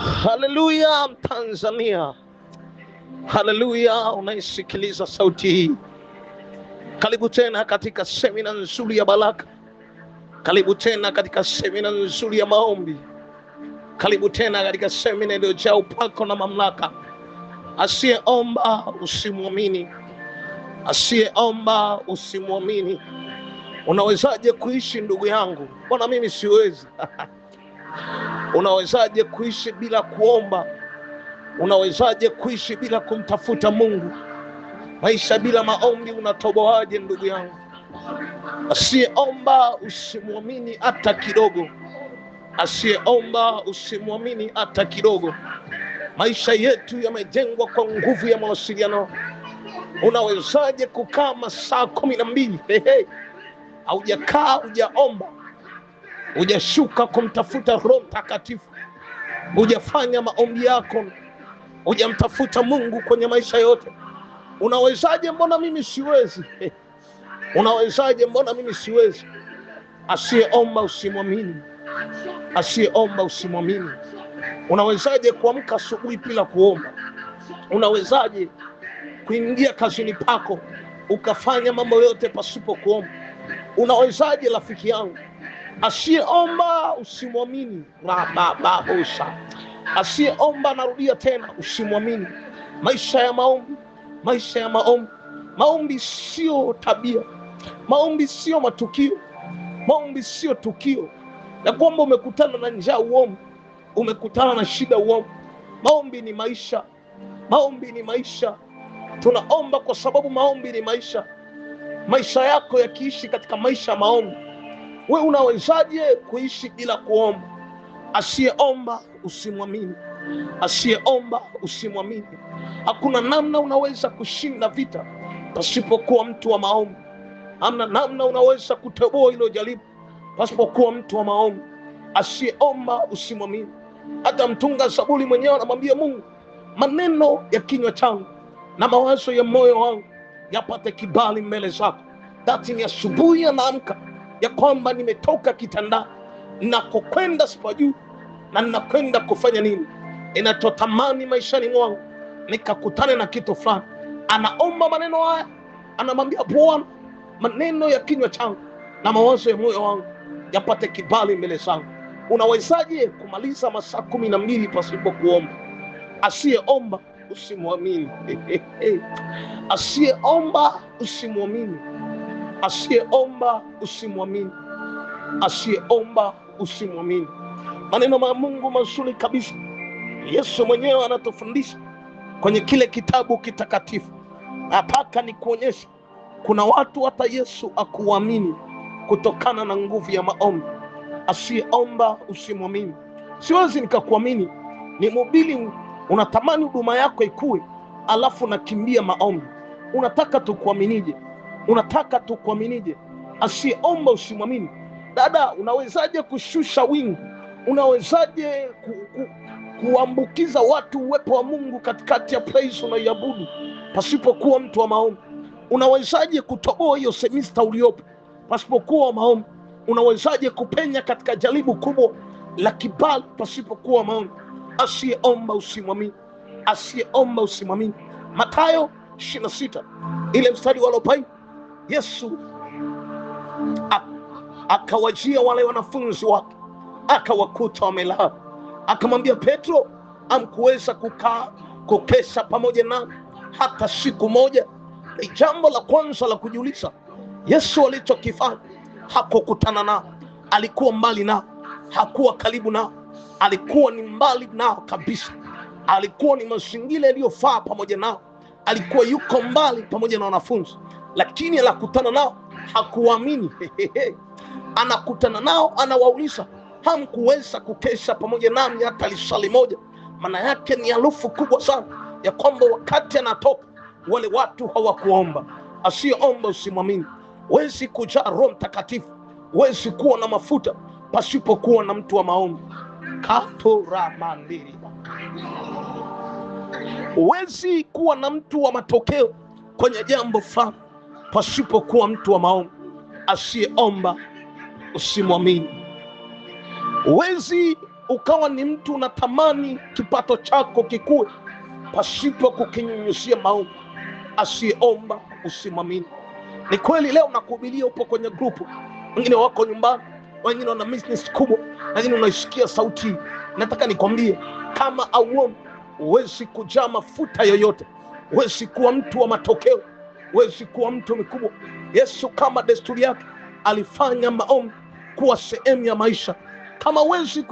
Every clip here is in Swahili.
Haleluya Tanzania, haleluya unaisikiliza sauti hii. Karibu tena katika semina nzuri ya baraka. Karibu tena katika semina nzuri ya maombi. Karibu tena katika semina iliyojaa upako na mamlaka. Asiyeomba usimwamini, asiyeomba usimwamini. Unawezaje kuishi ndugu yangu? Mbona mimi siwezi? Unawezaje kuishi bila kuomba? Unawezaje kuishi bila kumtafuta Mungu? Maisha bila maombi unatoboaje ndugu yangu? Asiyeomba usimwamini hata kidogo. Asiyeomba usimwamini hata kidogo. Maisha yetu yamejengwa kwa nguvu ya mawasiliano. Unawezaje kukaa masaa 12 haujakaa, hujaomba, hujashuka kumtafuta Roho Mtakatifu, hujafanya maombi yako, hujamtafuta Mungu kwenye maisha yote? Unawezaje? Mbona mimi siwezi? Unawezaje? Mbona mimi siwezi? Asiyeomba usimwamini, asiyeomba usimwamini. Unawezaje kuamka asubuhi bila kuomba? Unawezaje kuingia kazini pako ukafanya mambo yote pasipo kuomba? Unawezaje rafiki yangu? Asiyeomba usimwamini. Asiyeomba, narudia tena, usimwamini. Maisha ya maombi, maisha ya maombi. Maombi sio tabia, maombi sio matukio, maombi sio tukio na kwamba umekutana na njaa uombe, umekutana na shida uombe. Maombi ni maisha, maombi ni maisha. Tunaomba kwa sababu maombi ni maisha. Maisha yako yakiishi katika maisha ya maombi, wewe unawezaje kuishi bila kuomba? Asiyeomba usimwamini, asiyeomba usimwamini. Hakuna namna unaweza kushinda vita pasipokuwa mtu wa maombi. Hamna namna unaweza kutoboa hilo jaribu pasipokuwa mtu wa maombi. Asiyeomba usimwamini. Hata mtunga Zaburi mwenyewe anamwambia Mungu, maneno ya kinywa changu na mawazo ya moyo wangu yapate kibali mbele zako. Dati ni asubuhi anaamka ya kwamba nimetoka kitandani, ninakokwenda sipajui na ninakwenda kufanya nini. Ninachotamani maishani mwangu nikakutane na kitu fulani. Anaomba maneno haya, anamwambia Bwana, maneno ya kinywa changu na mawazo ya moyo wangu yapate kibali mbele zangu. Unawezaje kumaliza masaa 12 pasipo kuomba? Asiyeomba usimwamini. Asiyeomba usimwamini. Asiyeomba usimwamini. Asiyeomba usimwamini. Maneno ya Mungu mazuri kabisa. Yesu mwenyewe anatufundisha kwenye kile kitabu kitakatifu. Nataka nikuonyesha kuna watu hata Yesu akuamini kutokana na nguvu ya maombi. Asiyeomba usimwamini. Siwezi nikakuamini ni mhubiri, unatamani huduma yako ikue, alafu nakimbia maombi. Unataka tukuaminije? Unataka tukuaminije? Asiyeomba usimwamini. Dada, unawezaje kushusha wingu? Unawezaje kuambukiza watu uwepo wa Mungu katikati ya praise unaiabudu pasipokuwa mtu wa maombi? Unawezaje kutoboa hiyo semester uliopo pasipokuwa maombi? Unawezaje kupenya katika jaribu kubwa la kibali pasipokuwa maombi? Asiyeomba usimwamini. Asiyeomba usimwamini. Mathayo 26 ile mstari wa 40, Yesu akawajia wale wanafunzi wake, akawakuta wamelala. Akamwambia Petro, amkuweza kukesha pamoja nami hata siku moja? Ni jambo la kwanza la kujiuliza. Yesu alichokifanya, hakukutana nao, alikuwa mbali nao, hakuwa karibu nao, alikuwa ni mbali nao kabisa. Alikuwa ni mazingira yaliyofaa pamoja nao, alikuwa yuko mbali pamoja na wanafunzi, lakini anakutana nao, hakuamini. Anakutana nao, anawauliza, hamkuweza kukesha pamoja nami hata lisali moja? Maana yake ni harufu kubwa sana ya kwamba wakati anatoka wale watu hawakuomba. Asiyeomba usimwamini. Huwezi kujaa Roho Mtakatifu, huwezi kuwa na mafuta pasipokuwa na mtu wa maombi. Katoramandiri. Huwezi kuwa na mtu wa matokeo kwenye jambo fulani pasipokuwa mtu wa maombi. Asiyeomba usimwamini. Huwezi ukawa ni mtu unatamani kipato chako kikue pasipo kukinyunyuzia maombi. Asiyeomba usimwamini. Ni kweli leo nakuhubiria, upo kwenye grupu, wengine wako nyumbani, wengine wana business kubwa, lakini unaisikia sauti. Nataka nikwambie, kama auombi huwezi kujaa mafuta yoyote, huwezi kuwa mtu wa matokeo, huwezi kuwa mtu mkubwa. Yesu kama desturi yake alifanya maombi kuwa sehemu ya maisha. Kama huwezi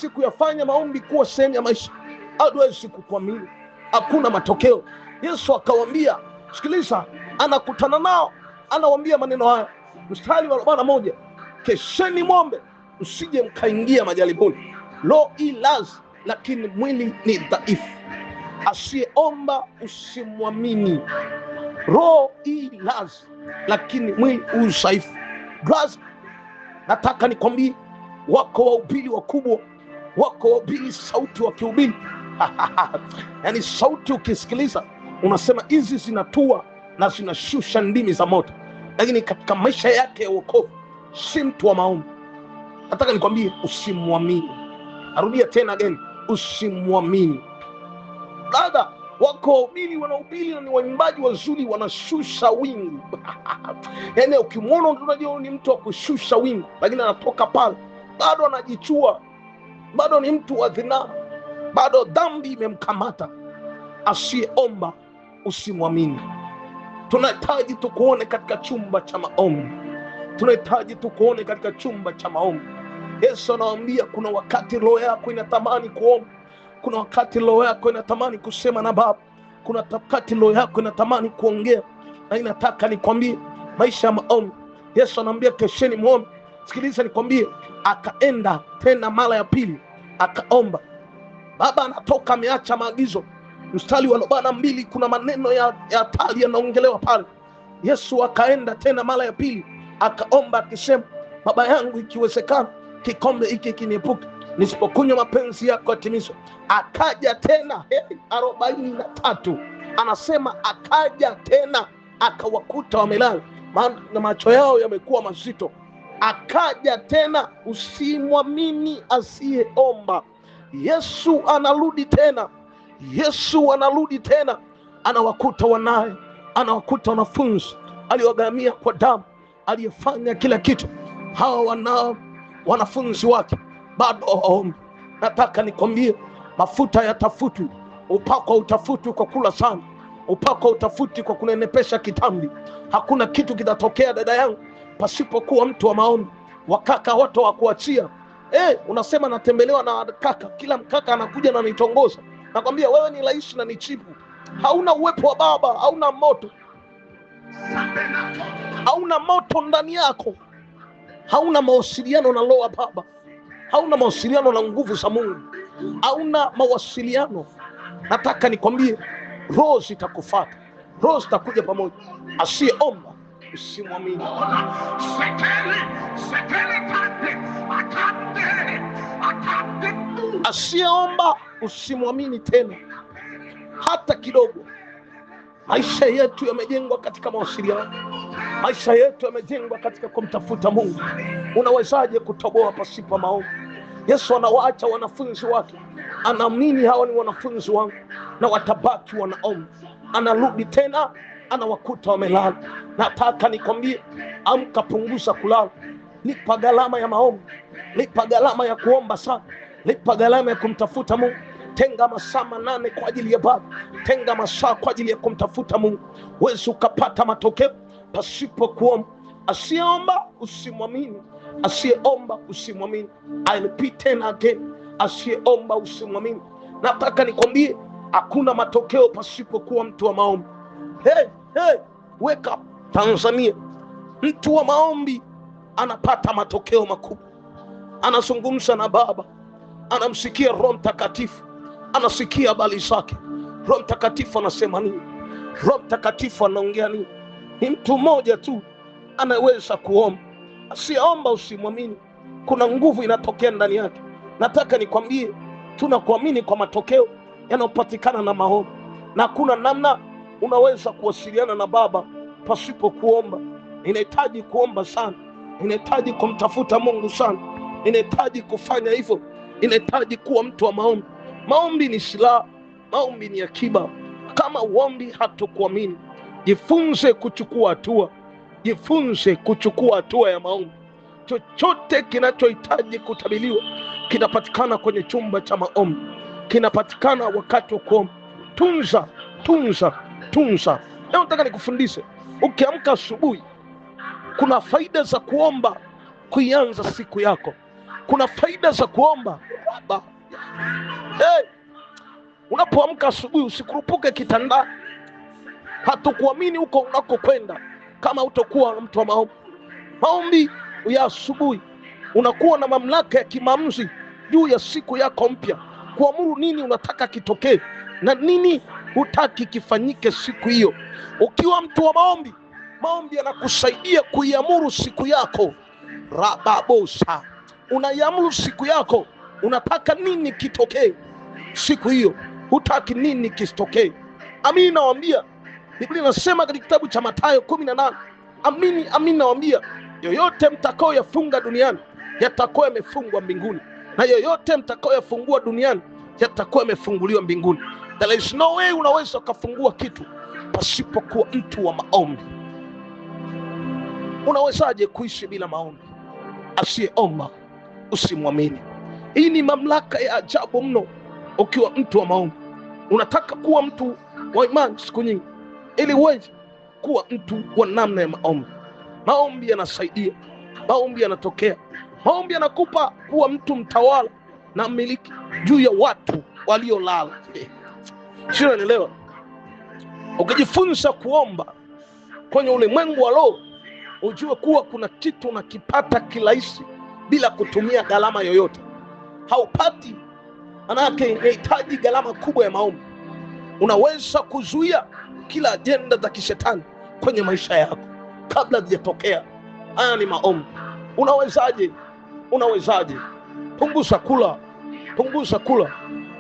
kuyafanya maombi kuwa sehemu ya maisha, hatuwezi kukuamini, hakuna matokeo. Yesu akawaambia, sikiliza, anakutana nao, anawaambia maneno haya, mstari wa 41, kesheni mwombe msije mkaingia majaribuni. Roho i lazi, lakini mwili ni dhaifu. Asiyeomba usimwamini. Roho i lazi, lakini mwili udhaifu. Gaza, nataka nikwambie, wako wahubiri wakubwa, wako wahubiri sauti wakihubiri yani sauti ukisikiliza unasema hizi zinatua na zinashusha ndimi za moto, lakini katika maisha yake ya wokovu si mtu wa maombi. Nataka nikwambie, usimwamini. Narudia tena again, usimwamini. Dada, wako wahubiri wanahubiri na ni waimbaji wazuri, wanashusha wingu yani ukimwona unajua ni mtu wa kushusha wingu, lakini anatoka pale bado anajichua, bado ni mtu wa dhinaa, bado dhambi imemkamata. Asiyeomba usimwamini. Tunahitaji tukuone katika chumba cha maombi, tunahitaji tukuone katika chumba cha maombi. Yesu anawaambia, kuna wakati roho yako inatamani kuomba, kuna wakati roho yako inatamani kusema na Baba, kuna wakati roho yako inatamani kuongea. Na inataka nikwambie, maisha ya maombi, Yesu anaambia kesheni muombe. Sikiliza nikwambie, akaenda tena mara ya pili akaomba. Baba anatoka ameacha maagizo. Mstari wa 42 kuna maneno ya hatari yanaongelewa pale. Yesu akaenda tena mara ya pili akaomba akisema, Baba yangu, ikiwezekana kikombe hiki kiniepuke, nisipokunywa mapenzi yako yatimizwe. Akaja tena 43, anasema akaja tena akawakuta wamelala na macho yao yamekuwa mazito. Akaja tena. Usimwamini asiyeomba. Yesu anarudi tena, Yesu anarudi tena, anawakuta wanaye, anawakuta wanafunzi aliwagharamia kwa damu, aliyefanya kila kitu. Hawa wanafunzi wake bado hawaombi. Nataka nikwambie, mafuta yatafutwi, upako utafutwi kwa kula sana, upako utafutwi kwa kunenepesha kitambi. Hakuna kitu kitatokea dada yangu pasipokuwa mtu wa maombi. Wakaka watu wa kuachia. Unasema natembelewa na kaka, kila mkaka anakuja na nitongoza. Nakwambia wewe ni rais na ni chifu. Hauna uwepo wa Baba, hauna moto. Hauna moto ndani yako. Hauna mawasiliano na roho ya Baba. Hauna mawasiliano na nguvu za Mungu. Hauna mawasiliano. Nataka nikwambie, roho zitakufuata. Roho zitakuja pamoja. Asiyeomba usimwamini. Asiyeomba usimwamini tena hata kidogo. Maisha yetu yamejengwa katika mawasiliano. Maisha yetu yamejengwa katika kumtafuta Mungu. Unawezaje kutoboa pasipo maombi? Yesu anawaacha wanafunzi wake, anaamini hawa ni wanafunzi wangu na watabaki wanaomba. Anarudi tena, anawakuta wamelala. Nataka nikwambie, amka, punguza kulala. Lipa gharama ya maombi, lipa gharama ya kuomba sana, lipa gharama ya kumtafuta Mungu. Tenga masaa 8 kwa ajili ya Baba, tenga masaa kwa ajili ya kumtafuta Mungu. Wewe ukapata matokeo pasipo kuomba. Asiyeomba usimwamini, asiyeomba usimwamini. I repeat tena again, asiyeomba usimwamini. Nataka nikwambie, hakuna matokeo pasipo kuwa mtu wa maombi. Wake up Tanzania. Mtu wa maombi anapata matokeo makubwa. Anazungumza na Baba, anamsikia Roho Mtakatifu, anasikia habari zake. Roho Mtakatifu anasema nini? Roho Mtakatifu anaongea nini? Ni mtu mmoja tu anaweza kuomba. Asiyeomba usimwamini. Kuna nguvu inatokea ndani yake. Nataka nikwambie, tunakuamini kwa matokeo yanayopatikana na maombi. Na kuna namna unaweza kuwasiliana na Baba pasipo kuomba. Inahitaji kuomba sana, inahitaji kumtafuta Mungu sana. inahitaji kufanya hivyo, inahitaji kuwa mtu wa maombi. Maombi ni silaha, maombi ni akiba. Kama uombi hatukuamini, jifunze kuchukua hatua, jifunze kuchukua hatua ya maombi. Chochote kinachohitaji kutabiliwa kinapatikana kwenye chumba cha maombi, kinapatikana wakati wa kuomba. Tunza. Leo nataka nikufundishe, ukiamka asubuhi, kuna faida za kuomba kuianza siku yako. Kuna faida za kuomba. Unapoamka asubuhi, usikurupuke kitandani. Hatukuamini huko unakokwenda kama utakuwa mtu wa maombi. Maombi ya asubuhi, unakuwa na mamlaka ya kimaamuzi juu ya siku yako mpya, kuamuru nini unataka kitokee na nini hutaki kifanyike siku hiyo. Ukiwa mtu wa maombi, maombi yanakusaidia kuiamuru siku yako. Rababosa, unaiamuru siku yako. Unataka nini kitokee siku hiyo, hutaki nini kisitokee. Amini nawaambia, Biblia inasema katika kitabu cha Mathayo 18, amini nawaambia, yoyote mtakao yafunga duniani yatakuwa yamefungwa mbinguni, na yoyote mtakao yafungua duniani yatakuwa yamefunguliwa mbinguni. There is no way unaweza ukafungua kitu pasipokuwa mtu wa maombi. Unawezaje kuishi bila maombi? Asiyeomba usimwamini. Hii ni mamlaka ya ajabu mno. Ukiwa mtu wa maombi, unataka kuwa mtu wa imani siku nyingi, ili uweze kuwa mtu wa namna ya maombi. Maombi yanasaidia, maombi yanatokea, maombi yanakupa kuwa mtu mtawala na mmiliki juu ya watu waliolala. Sio, unaelewa? Ukijifunza kuomba kwenye ulimwengu wa roho, ujue kuwa kuna kitu unakipata kirahisi bila kutumia gharama yoyote. Haupati, manake inahitaji gharama kubwa ya maombi. Unaweza kuzuia kila ajenda za kishetani kwenye maisha yako kabla zijatokea. Haya ni maombi. Unawezaje? Punguza kula,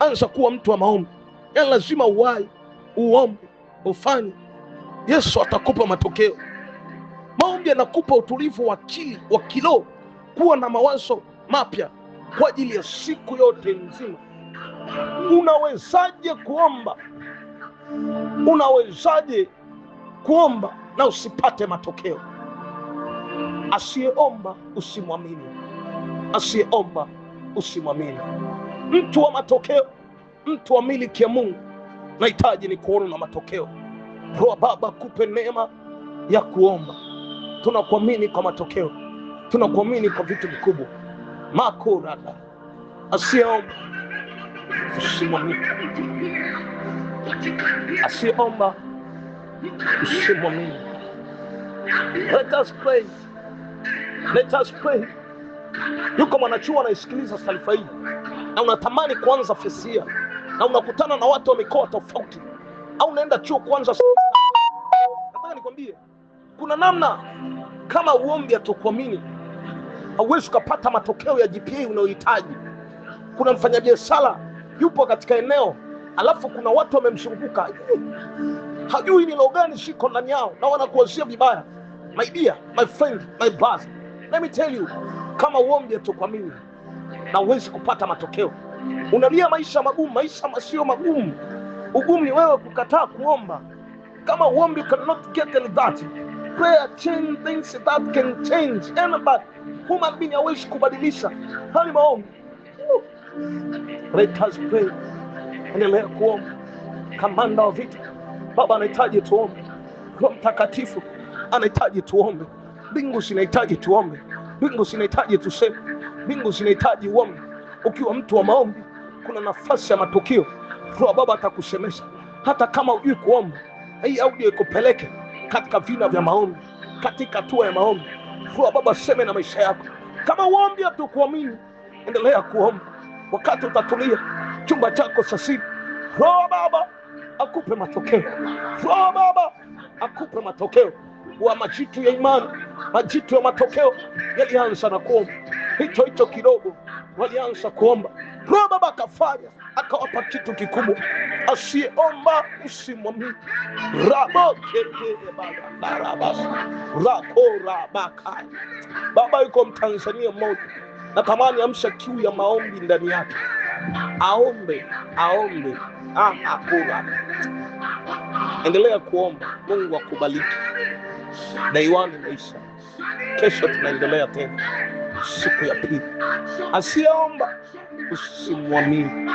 anza kuwa mtu wa maombi. Yani lazima uombe, ufanye. Yesu atakupa matokeo. Maombi yanakupa utulivu wa akili, wa kiroho, kuwa na mawazo mapya kwa ajili ya siku yote nzima. Unawezaje kuomba na usipate matokeo? Asiyeomba usimwamini. Mtu wa matokeo, mtu wa miliki ya Mungu, nahitaji ni kuona na matokeo. Roho Baba, kupe neema ya kuomba. Tunakuamini kwa matokeo, tunakuamini kwa vitu vikubwa. Makorada, asiyeomba usimwamini. Asiyeomba usimwamini. Let us pray. Yuko mwanachuo anaisikiliza taarifa hii na unatamani kuanza fesia, na unakutana na watu wa mikoa tofauti, au unaenda chuo kuanza. Nataka nikwambie, kuna namna kama uombi hatukuamini, hauwezi kupata matokeo ya GPA unayohitaji. Kuna mfanyabiashara yupo katika eneo, alafu kuna watu wamemzunguka, hajui ni roho gani shiko ndani yao, na wanakuwazia vibaya. My dear, my friend, my brother, let me tell you, kama uombi hatukuamini na huwezi kupata matokeo. Unalia maisha magumu, maisha sio magumu. Ugumu ni wewe kukataa kuomba. Kama uombi cannot get that, prayer change things that can change anybody. Human being hawezi kubadilisha hali maombi. Let us pray. Endelea kuomba. Kamanda wa vita, Baba anahitaji tuombe. Roho Mtakatifu anahitaji tuombe. Mbingu zinahitaji tuombe. Mbingu zinahitaji tuseme. Mbingu zinahitaji uombe. Ukiwa mtu wa maombi, kuna nafasi ya matukio. Roho Baba atakusemesha. Hata kama hujui kuomba, hii audio ikupeleke katika vina vya maombi, katika hatua ya maombi. Roho Baba seme na maisha yako. Kama uombi hatukuamini, endelea kuomba. Wakati utatulia chumba chako sasini, Roho Baba akupe matokeo. Roho Baba akupe matokeo. Wa majitu ya imani, majitu ya matokeo yalianza na kuomba. Hicho kidogo walianza kuomba. Roho Baba akafanya, akawapa kitu kikubwa. Asiyeomba usimwamini. Baba yuko Mtanzania mmoja, Natamani amsha kiu ya maombi ndani yake. Aombe. Akula. Endelea kuomba. Mungu akubariki. Day 1 imeisha. Kesho tunaendelea tena. Siku ya pili. Asiyeomba usimwamini.